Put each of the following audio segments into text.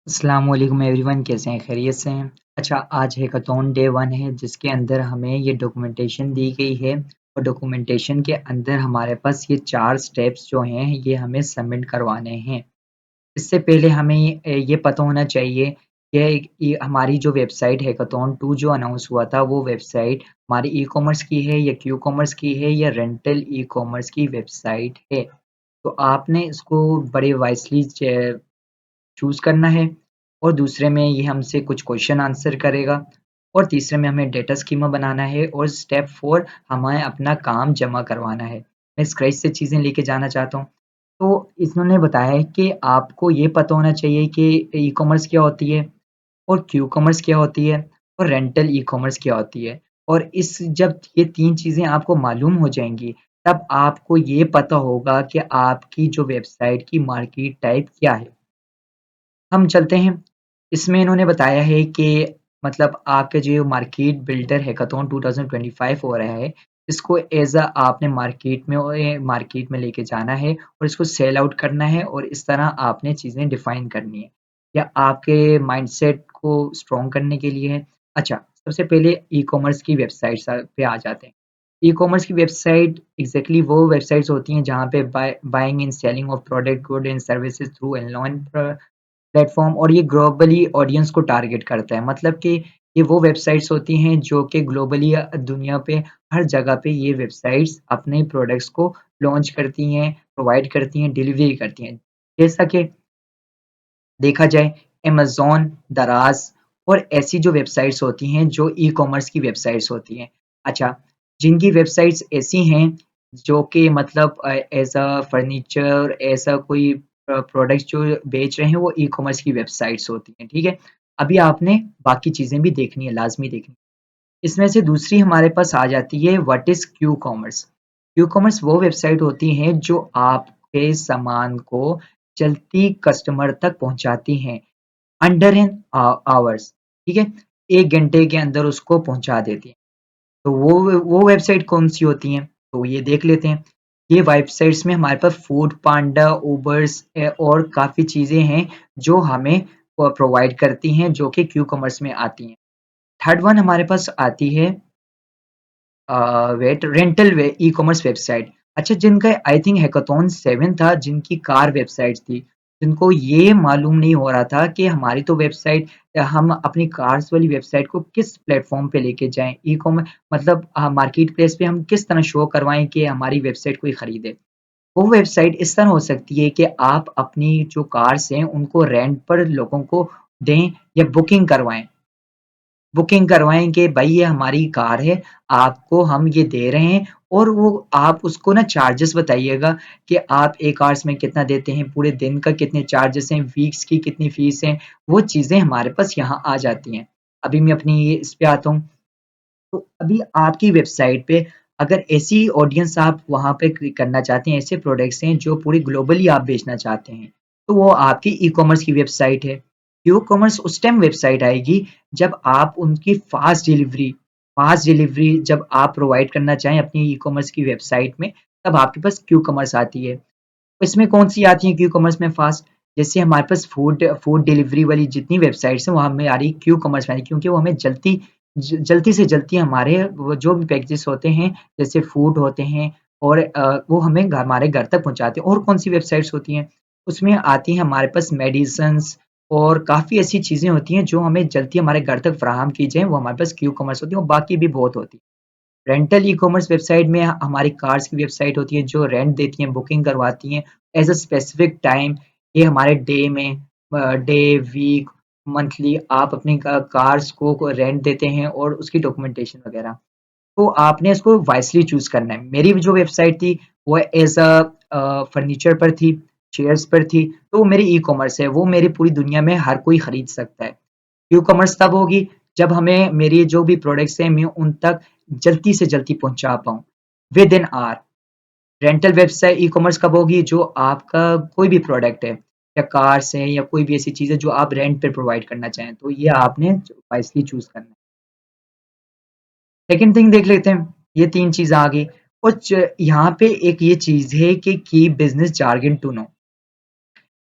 अस्सलाम वालेकुम एवरीवन, कैसे हैं? खैरियत से हैं? अच्छा, आज हैकाथॉन डे 1 है जिसके अंदर हमें ये डॉक्यूमेंटेशन दी गई है और डॉक्यूमेंटेशन के अंदर हमारे पास ये 4 स्टेप्स जो हैं ये हमें सबमिट करवाने हैं। इससे पहले हमें ये पता होना चाहिए कि ये हमारी जो वेबसाइट हैकाथॉन 2 जो अनाउंस हुआ था वो वेबसाइट हमारी ई-कॉमर्स की है या क्यू कॉमर्स की है या रेंटल ई-कॉमर्स की वेबसाइट है। तो आपने इसको बड़े वाइसली चूज़ करना है और दूसरे में ये हमसे कुछ क्वेश्चन आंसर करेगा और तीसरे में हमें डेटा स्कीमा बनाना है और स्टेप 4 हमें अपना काम जमा करवाना है। मैं स्क्रैच से चीज़ें लेके जाना चाहता हूँ। तो इन्होंने बताया है कि आपको ये पता होना चाहिए कि ई-कॉमर्स क्या होती है और क्यू कॉमर्स क्या होती है और रेंटल ई-कॉमर्स क्या होती है। और इस जब ये 3 चीज़ें आपको मालूम हो जाएँगी, तब आपको ये पता होगा कि आपकी जो वेबसाइट की मार्केट टाइप क्या है। हम चलते हैं। इसमें इन्होंने बताया है कि मतलब आपके जो मार्केट बिल्डर हैकाथॉन 2025 हो रहा है, इसको ऐज़ आपने मार्केट में लेके जाना है और इसको सेल आउट करना है और इस तरह आपने चीज़ें डिफ़ाइन करनी है। या आपके माइंडसेट को स्ट्रॉन्ग करने के लिए है। अच्छा, सबसे पहले ई-कॉमर्स की वेबसाइट्स पे आ जाते हैं। ई-कॉमर्स की वेबसाइट एग्ज़ैक्टली वो वेबसाइट्स होती हैं जहाँ पे buying and selling of product, good and services through online platform और ये ग्लोबली ऑडियंस को टारगेट करता है। मतलब कि ये वो वेबसाइट्स होती हैं जो कि ग्लोबली दुनिया पे हर जगह पे ये वेबसाइट्स अपने प्रोडक्ट्स को लॉन्च करती हैं, प्रोवाइड करती हैं, डिलीवरी करती हैं। जैसा कि देखा जाए अमेज़न, दराज़ और ऐसी जो वेबसाइट्स होती हैं जो ई-कॉमर्स की वेबसाइट्स होती हैं। अच्छा, जिनकी वेबसाइट्स ऐसी हैं जो कि मतलब ऐज़ फर्नीचर ऐसा कोई प्रोडक्ट्स जो बेच रहे हैं वो ई-कॉमर्स की वेबसाइट्स होती हैं, ठीक है? अभी आपने बाकी चीज़ें भी देखनी है, लाज़मी देखनी है। इसमें से दूसरी हमारे पास आ जाती है what is Q commerce. Q commerce वो वेबसाइट होती हैं जो आपके सामान को चलती कस्टमर तक पहुँचाती हैं अंडर एन आवर्स, ठीक है? 1 घंटे के अंदर उसको पहुँचा देती हैं। तो वो वेबसाइट कौन-सी होती हैं? तो ये देख लेते हैं। ये वेबसाइट्स में हमारे पास फूड पांडा, उबर्स और काफ़ी चीज़ें हैं जो हमें प्रोवाइड करती हैं जो कि क्यू कॉमर्स में आती हैं। थर्ड वन हमारे पास आती है वेट रेंटल वे ई-कॉमर्स वेबसाइट। अच्छा, जिनका आई थिंक हैकाथॉन 7 था, जिनकी कार वेबसाइट्स थी, जिनको ये मालूम नहीं हो रहा था कि हमारी तो वेबसाइट हम अपनी कार्स वाली वेबसाइट को किस प्लेटफ़ॉर्म पे लेके जाएँ। मतलब मार्केट प्लेस पे हम किस तरह शो करवाएँ कि हमारी वेबसाइट कोई खरीदे। वो वेबसाइट इस तरह हो सकती है कि आप अपनी जो कार्स हैं, उनको रेंट पर लोगों को दें या बुकिंग करवाएँ कि भाई ये हमारी कार है, आपको हम ये दे रहे हैं और वो आप उसको ना चार्जेस बताइएगा कि आप 1 आवर्स में कितना देते हैं, पूरे दिन का कितने चार्जेस हैं, वीक्स की कितनी फ़ीस है, वो चीज़ें हमारे पास यहाँ आ जाती हैं। अभी मैं अपनी ये इस पे आता हूँ, तो अभी आपकी वेबसाइट पे अगर ऐसी ऑडियंस आप वहाँ पे करना चाहते हैं, ऐसे प्रोडक्ट्स हैं जो पूरी ग्लोबली आप बेचना चाहते हैं, तो वो आपकी ई-कॉमर्स की वेबसाइट है। ई-कॉमर्स उस टाइम वेबसाइट आएगी जब आप उनकी फ़ास्ट डिलीवरी जब आप प्रोवाइड करना चाहें अपनी ई-कॉमर्स की वेबसाइट में, तब आपके पास क्यू कॉमर्स आती है। इसमें कौन-सी आती है क्यू कॉमर्स में फ़ास्ट? जैसे हमारे पास फूड फूड डिलीवरी वाली जितनी वेबसाइट्स हैं, वो हमें आ रही है क्यू कॉमर्स में आ रही है क्योंकि वो हमें जल्दी से जल्दी हमारे वो जो भी पैकेजेस होते हैं, जैसे फूड होते हैं और वो हमें हमारे घर तक पहुँचाते हैं। और कौन-सी वेबसाइट्स होती हैं? उसमें आती हैं हमारे पास मेडिसिन्स और काफ़ी ऐसी चीज़ें होती हैं जो हमें जल्दी हमारे घर तक फ़राहम की जाएँ, वो हमारे पास क्यू कॉमर्स होती है और बाकी भी बहुत होती हैं। रेंटल ई-कॉमर्स वेबसाइट में हमारी कार्स की वेबसाइट होती है जो रेंट देती हैं, बुकिंग करवाती हैं एज़ अ स्पेसिफिक टाइम। ये हमारे डे में डे, वीक, मंथली आप अपनी कार्स को रेंट देते हैं और उसकी डॉक्यूमेंटेशन वगैरह। तो आपने इसको वाइसली चूज़ करना है। मेरी जो वेबसाइट थी वो एज़ फर्नीचर पर थी, चेयर्स पर थी, तो वो मेरी ई-कॉमर्स है, वो मेरी पूरी दुनिया में हर कोई खरीद सकता है। ई-कॉमर्स तब होगी जब हमें मेरी जो भी प्रोडक्ट्स हैं मैं उन तक जल्दी से जल्दी पहुँचा पाऊँ, within hour. Rental website e-commerce कब होगी जो आपका कोई भी प्रोडक्ट है या कार्स है या कोई भी ऐसी चीज़ है जो आप रेंट पे प्रोवाइड करना चाहें, तो ये आपने वाइसली चूज़ करना है। सेकंड थिंग देख लेते हैं, ये 3 चीज़ आ गई और यहाँ पे एक ये चीज़ है कि keep business jargon to know.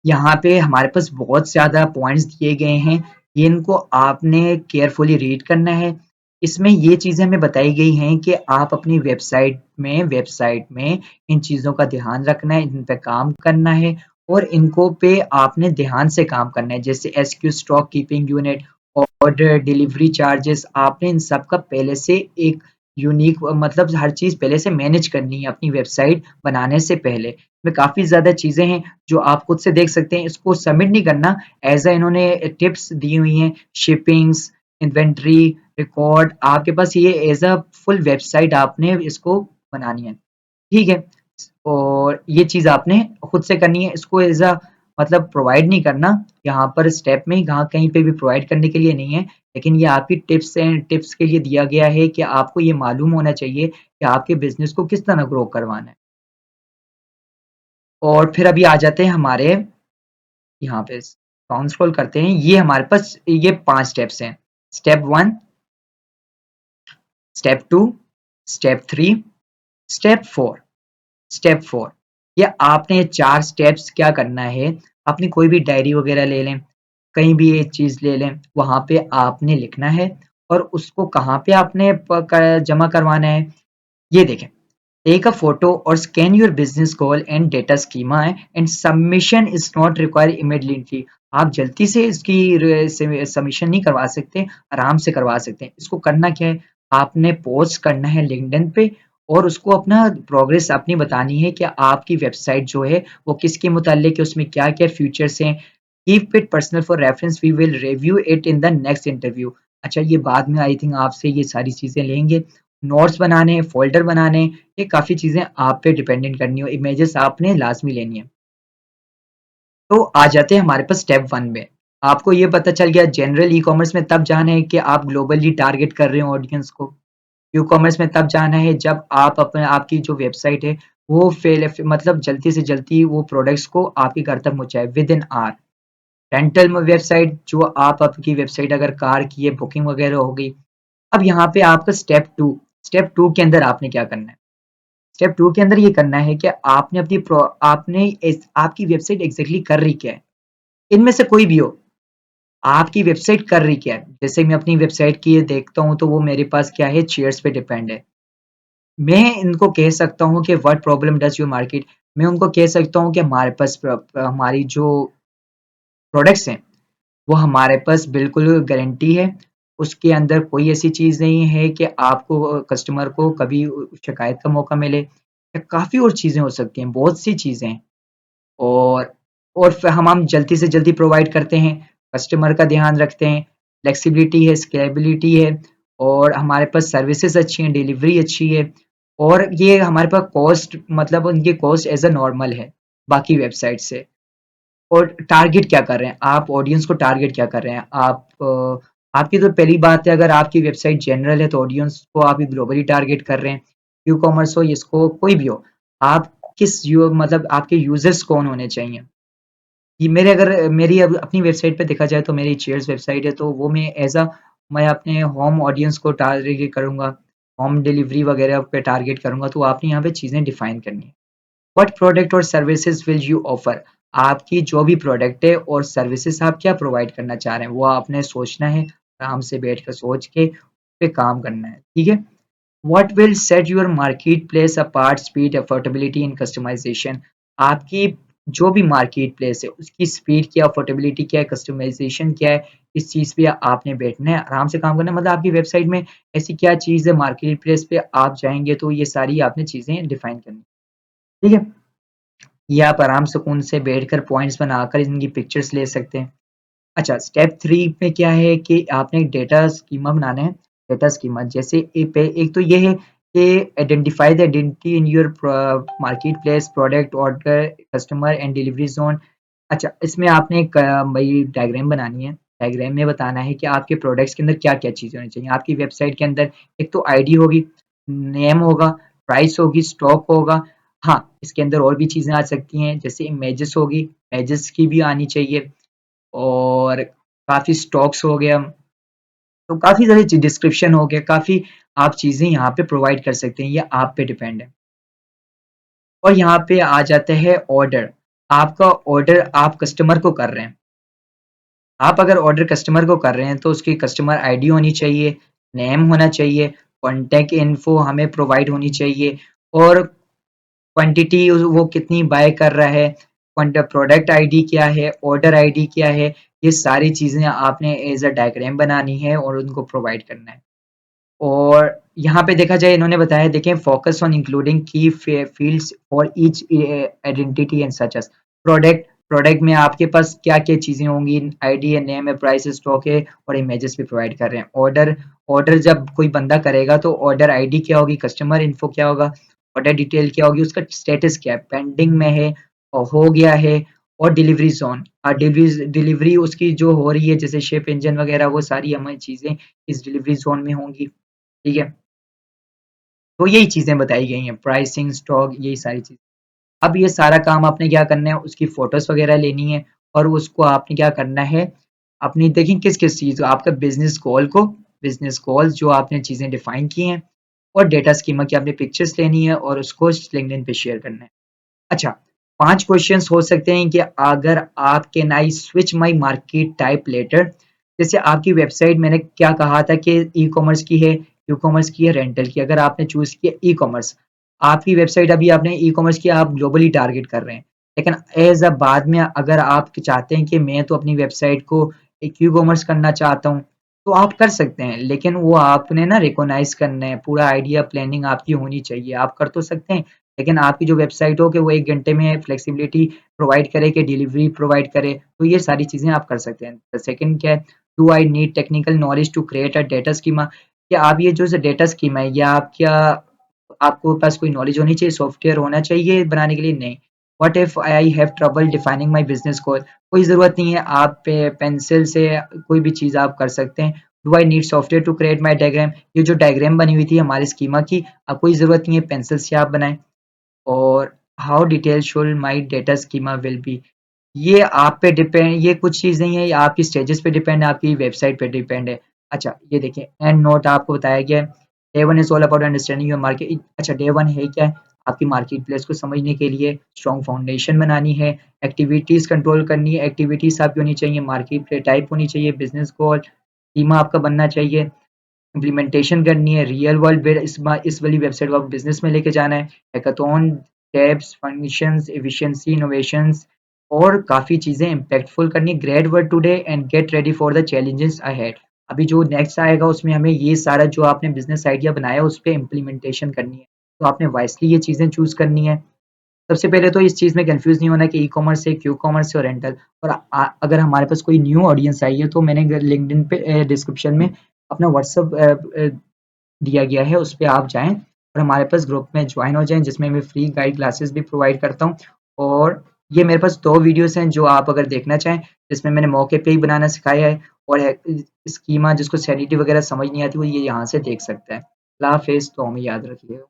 यहाँ पे हमारे पास बहुत ज़्यादा पॉइंट्स दिए गए हैं, ये इनको आपने केयरफुली रीड करना है। इसमें ये चीज़ें हमें बताई गई हैं कि आप अपनी वेबसाइट में इन चीज़ों का ध्यान रखना है, इन पे काम करना है और इनको पे आपने ध्यान से काम करना है। जैसे SQ stock keeping unit, order, delivery charges, आपने इन सब का पहले से एक यूनिक मतलब हर चीज़ पहले से मैनेज करनी है अपनी वेबसाइट बनाने से पहले। इसमें काफ़ी ज़्यादा चीज़ें हैं जो आप खुद से देख सकते हैं, इसको सबमिट नहीं करना, ऐज़ अ इन्होंने टिप्स दी हुई हैं, शिपिंग्स, इन्वेंटरी, रिकॉर्ड, आपके पास ये ऐज़ अ फुल वेबसाइट आपने इसको बनानी है, ठीक है? और ये चीज़ आपने खुद से करनी है, इसको ऐज़ अ मतलब प्रोवाइड नहीं करना, यहाँ पर स्टेप में कहाँ कहीं पे भी प्रोवाइड करने के लिए नहीं है, लेकिन ये आपकी टिप्स के लिए दिया गया है कि आपको ये मालूम होना चाहिए कि आपके बिज़नेस को किस तरह ग्रो करवाना है। और फिर अभी आ जाते हैं हमारे यहाँ पे डाउन स्क्रॉल करते हैं, ये हमारे पास ये 5 स्टेप्स हैं। Step 1, step 2, step 3, step 4, step 4। ये आपने 4 स्टेप्स क्या करना है, अपनी कोई भी डायरी वगैरह ले लें, कहीं भी एक चीज़ ले लें, वहाँ पे आपने लिखना है और उसको कहाँ पे आपने जमा करवाना है, ये देखें। Take a photo or scan your business goal and data schema and submission is not required immediately. आप जल्दी से इसकी सबमिशन नहीं करवा सकते, आराम से करवा सकते हैं। इसको करना क्या है, आपने पोस्ट करना है लिंक्डइन पे और उसको अपना प्रोग्रेस अपनी बतानी है कि आपकी वेबसाइट जो है वो किसके मुतालिक है, उसमें क्या क्या फीचर्स हैं। Keep it personal for reference, we will review it in the next interview. अच्छा, ये बाद में आई थिंक आपसे ये सारी चीज़ें लेंगे। नोट्स बनाने, फ़ोल्डर बनाने, ये काफ़ी चीज़ें आप पे डिपेंडेंट करनी हो, इमेजेस आपने लाज़मी लेनी है। तो आ जाते हैं हमारे पास स्टेप 1 में। आपको ये पता चल गया जनरल ई-कॉमर्स में तब जाना है कि आप ग्लोबली टारगेट कर रहे हो ऑडियंस को। ई-कॉमर्स में तब जाना है जब आप अपने आपकी जो वेबसाइट है वो मतलब जल्दी से जल्दी वो प्रोडक्ट्स को आपके घर तक पहुँचाए विदिन ऑवर। रेंटल में वेबसाइट जो आप आपकी वेबसाइट अगर कार की है, बुकिंग वगैरह हो गई। अब यहाँ पे आपका स्टेप 2 के अंदर आपने क्या करना है? स्टेप 2 के अंदर ये करना है कि आपने आपकी वेबसाइट एग्जैक्टली कर रही क्या है, इनमें से कोई भी हो, आपकी वेबसाइट कर रही क्या है। जैसे मैं अपनी वेबसाइट की ये देखता हूँ तो वो मेरे पास क्या है, चेयर्स पे डिपेंड है। मैं इनको कह सकता हूँ कि what problem does your market, मैं उनको कह सकता हूँ कि हमारे पास हमारी जो प्रोडक्ट्स हैं वो हमारे पास बिल्कुल गारंटी है, उसके अंदर कोई ऐसी चीज़ नहीं है कि आपको कस्टमर को कभी शिकायत का मौका मिले, या काफ़ी और चीज़ें हो सकती हैं, बहुत सी चीज़ें हैं। और फिर हम जल्दी से जल्दी प्रोवाइड करते हैं, कस्टमर का ध्यान रखते हैं, फ्लेक्सिबिलिटी है, स्केलेबिलिटी है और हमारे पास सर्विसेज़ अच्छी हैं, डिलीवरी अच्छी है और ये हमारे पास कॉस्ट मतलब उनकी कॉस्ट एज़ अ नॉर्मल है, बाकी वेबसाइट से। और टारगेट क्या कर रहे हैं आप, ऑडियंस को टारगेट क्या कर रहे हैं आप, आपकी तो पहली बात है, अगर आपकी वेबसाइट जनरल है तो ऑडियंस को आप ग्लोबली टारगेट कर रहे हैं। ई कॉमर्स हो, इसको कोई भी हो, आप मतलब आपके यूजर्स कौन होने चाहिए। ये मेरी अब अपनी वेबसाइट पे देखा जाए तो मेरी चेयर्स वेबसाइट है, तो वो मैं अपने होम ऑडियंस को टारगेट करूंगा, होम डिलीवरी वगैरह पे टारगेट करूंगा, तो आपने यहाँ पे चीजें डिफाइन करनी है। व्हाट प्रोडक्ट और सर्विसेज विल यू ऑफर, आपकी जो भी प्रोडक्ट है और सर्विसेज आप क्या प्रोवाइड करना चाह रहे हैं वो आपने सोचना है, आराम से बैठ कर सोच के पे काम करना है, ठीक है। What will set your marketplace apart, speed, affordability and customization, आपकी जो भी मार्केट प्लेस है उसकी स्पीड क्या, अफोर्डेबिलिटी क्या है, कस्टमाइजेशन क्या है, इस चीज़ पे आपने बैठना है, आराम से काम करना है। मतलब आपकी वेबसाइट में ऐसी क्या चीज़ है, मार्केट प्लेस पे आप जाएंगे तो ये सारी आपने चीज़ें डिफाइन करनी, ठीक है। ये आप आराम सुकून से बैठकर पॉइंट्स बनाकर इनकी पिक्चर्स ले सकते हैं। अच्छा, स्टेप 3 में क्या है कि आपने एक डेटा स्कीमा बनाना है। डेटा स्कीमा जैसे एक तो ये है कि identify the identity in your market place, product, order, customer and delivery zone. अच्छा, इसमें आपने एक वही डायग्राम बनानी है। डायग्राम में बताना है कि आपके प्रोडक्ट्स के अंदर क्या-क्या चीज़ें होनी चाहिए। आपकी वेबसाइट के अंदर एक तो आईडी होगी, नेम होगा, प्राइस होगी, स्टॉक होगा। हाँ, इसके अंदर और भी चीज़ें आ सकती हैं, जैसे इमेजेस होगी, इमेजेस की भी आनी चाहिए और काफ़ी स्टॉक्स हो गया, तो काफ़ी सारी डिस्क्रिप्शन हो गया, काफ़ी आप चीज़ें यहाँ पे प्रोवाइड कर सकते हैं, ये आप पे डिपेंड है। और यहाँ पे आ जाते हैं ऑर्डर। आपका ऑर्डर आप कस्टमर को कर रहे हैं। आप अगर ऑर्डर कस्टमर को कर रहे हैं तो उसकी कस्टमर आईडी होनी चाहिए, नेम होना चाहिए, कॉन्टैक्ट इन्फो हमें प्रोवाइड होनी चाहिए और क्वांटिटी वो कितनी बाय कर रहा है, प्रोडक्ट आईडी क्या है, ऑर्डर आईडी क्या है, ये सारी चीज़ें आपने एज़ अ डायग्राम बनानी है और उनको प्रोवाइड करना है। और यहाँ पे देखा जाए इन्होंने बताया देखें फोकस ऑन इंक्लूडिंग की fields for each identity and such as product product में आपके पास क्या क्या चीजें होंगी आईडी है नेम है प्राइस स्टॉक है और इमेजेस भी प्रोवाइड कर रहे हैं ऑर्डर ऑर्डर जब कोई बंदा करेगा तो ऑर्डर आईडी क्या होगी कस्टमर इन्फो क्या होगा ऑर्डर डिटेल क्या होगी उसका स्टेटस क्या है पेंडिंग में है और हो गया है और डिलीवरी जोन डिलीवरी डिलीवरी उसकी जो हो रही है जैसे शिप इंजन वगैरह वो सारी हमारी चीजें इस डिलीवरी जोन में होंगी ठीक है तो यही चीजें बताई गई हैं प्राइसिंग स्टॉक यही सारी चीज अब ये सारा काम आपने क्या करना है उसकी फोटोज वगैरह लेनी है और उसको आपने क्या करना है अपनी देखिए किस किस चीज को आपका बिजनेस गोल जो आपने चीजें डिफाइन की हैं और डेटा स्कीमा की आपने पिक्चर्स लेनी है और उसको लिंक्डइन पे शेयर करना है अच्छा 5 क्वेश्चंस हो सकते हैं कि अगर आप can I switch my market type later जैसे आपकी वेबसाइट मैंने क्या कहा था कि ई कॉमर्स की है यू कॉमर्स की है रेंटल की अगर आपने चूज किया ई कॉमर्स आपकी वेबसाइट अभी आपने ई कॉमर्स की आप ग्लोबली टारगेट कर रहे हैं लेकिन एज अ बाद में अगर आप चाहते हैं कि मैं तो अपनी वेबसाइट को एक ई कॉमर्स करना चाहता हूँ तो आप कर सकते हैं लेकिन वो आपने ना रिकॉग्नाइज करना है पूरा आइडिया प्लानिंग आपकी होनी चाहिए आप कर तो सकते हैं लेकिन आपकी जो वेबसाइट हो कि वो 1 घंटे में फ्लेक्सिबिलिटी प्रोवाइड करे कि डिलीवरी प्रोवाइड करे, तो ये सारी चीज़ें आप कर सकते हैं। द सेकंड क्या है, do I need technical knowledge to create a data schema क्या आप ये जो डेटा स्कीमा है, या आप क्या आपको पास कोई नॉलेज होनी चाहिए, सॉफ्टवेयर होना चाहिए बनाने के लिए? नहीं। What if I have trouble defining my business goal? कोई ज़रूरत नहीं है, आप पे पेंसिल से कोई भी चीज़ आप कर सकते हैं। Do I need software to create my diagram? ये जो डायग्राम बनी हुई थी हमारी स्कीमा की, अब कोई ज़रूरत नहीं है पेंसिल से आप बनाएँ। और how detail should my data schema will be ये आप पे डिपेंड ये कुछ चीज़ नहीं है ये आपकी स्टेजेस पे डिपेंड है आपकी वेबसाइट पे डिपेंड है अच्छा ये देखिए एंड नोट आपको बताया गया है day one is all about understanding your market अच्छा डे वन है क्या है आपकी मार्केट प्लेस को समझने के लिए स्ट्रॉन्ग फाउंडेशन बनानी है एक्टिविटीज कंट्रोल करनी है एक्टिविटीज आपकी होनी चाहिए मार्केट प्ले टाइप होनी चाहिए बिजनेस गोल स्कीमा आपका बनना चाहिए इम्प्लीमेंटेशन करनी है रियल वर्ल्ड इस वाली वेबसाइट को आप बिजनेस में लेके जाना है hackathon tabs functions efficiency innovations और काफ़ी चीज़ें इम्पैक्टफुल करनी great work today and get ready for the challenges ahead अभी जो नेक्स्ट आएगा उसमें हमें ये सारा जो आपने बिजनेस आइडिया बनाया है उस पर इम्प्लीमेंटेशन करनी है तो आपने वाइसली ये चीज़ें चूज करनी है सबसे पहले तो इस चीज़ में कंफ्यूज नहीं होना कि ई कॉमर्स है क्यू कॉमर्स है और रेंटल और अगर हमारे पास कोई न्यू ऑडियंस आई है तो मैंने लिंक्डइन पे डिस्क्रिप्शन में अपना व्हाट्सअप दिया गया है उस पे आप जाएं और हमारे पास ग्रुप में ज्वाइन हो जाएं जिसमें मैं फ्री गाइड क्लासेस भी प्रोवाइड करता हूं और ये मेरे पास 2 वीडियोस हैं जो आप अगर देखना चाहें जिसमें मैंने मौके पे ही बनाना सिखाया है और स्कीमा जिसको सैनिटी वगैरह समझ नहीं आती वो ये यहाँ से देख सकता है। अल्लाह हाफ़िज़, तो हमें याद रखिएगा।